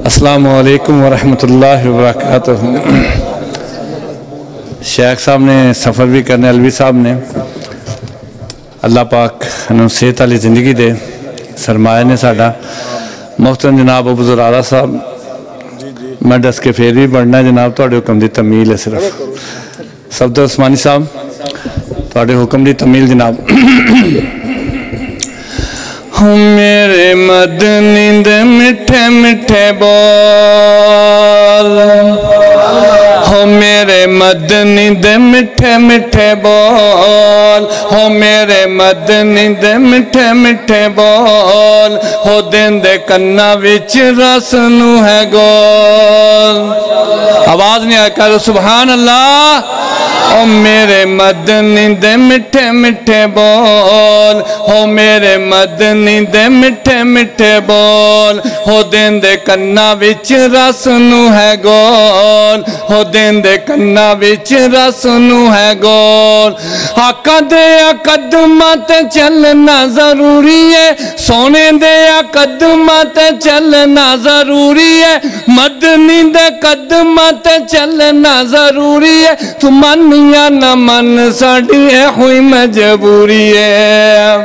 अस्सलामु अलैकुम वरहमतुल्लाहि वबरकातुहू। शेख साहब ने सफ़र भी करने, अलवी साहब ने, अल्लाह पाक सेहत वाली ज़िंदगी दे, सरमाया ने साडा। मोहतरम जनाब अबू ज़ुरारा साहब, मैं दस के फिर भी पढ़ना जनाब, तुहाडे हुक्म की तमील है सिर्फ। सफदर उस्मानी साहब, तुहाडे हुक्म की तमील जनाब। मेरे मदनी दे मिठे मिठे बोल, हो मेरे मदनी दे मिठे मिठे बोल, हो मेरे मदनी दे मिठे मिठे बोल, हो देंदे कन्ना विच रस नू है गोल। आवाज नहीं आया कर सुभान अल्लाह। ओ मेरे मदनी दे मिठे मिठे बोल, हो मेरे मदनी दे मिठे मिठे बोल, हो देंदे कन्ना विच रस नू है गोल, हो देंदे कन्ना विच रस नू है गोल। आका दे कदमां ते चलना जरूरी है, सोने दे कदमां ते चलना जरूरी है, मदनी दे कदमां ते चलना जरूरी है। तू मन या न मन साड़ी है हुई मजबूरी है।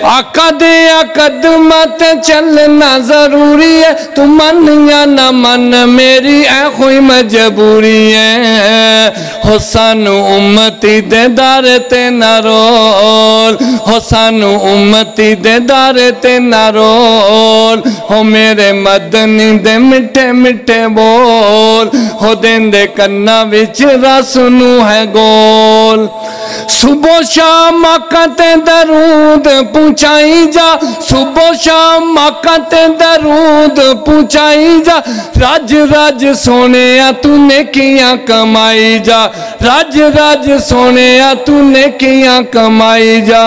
आका दे कदमां ते चलना जरूरी है, तू मन या न मन मेरी है हुई मजबूरी है। हो सानू उम्मती दे दारे ते ना रोल, हो सानू उम्मती दे दारे ते ना रोल, हो मेरे मदनी दे मिठे मिठे बोल, हो देंदे कन्ना विच रस नू है गोल। सुबह शाम आका ते दरूद पहुंचाई जा, सुबह शाम आका ते दरूद पहुंचाई जा, राज राज सोने तूने किया कमाई जा, राज राज सोने तूने किया कमाई जा।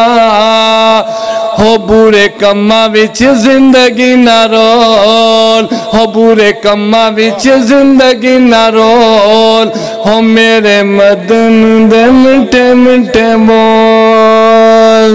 हो बुरे कम्मा विच जिंदगी ना रोल, हो बुरे कम्मा विच जिंदगी ना रोल, हो मेरे मदन दे मिठे मिठे बोल।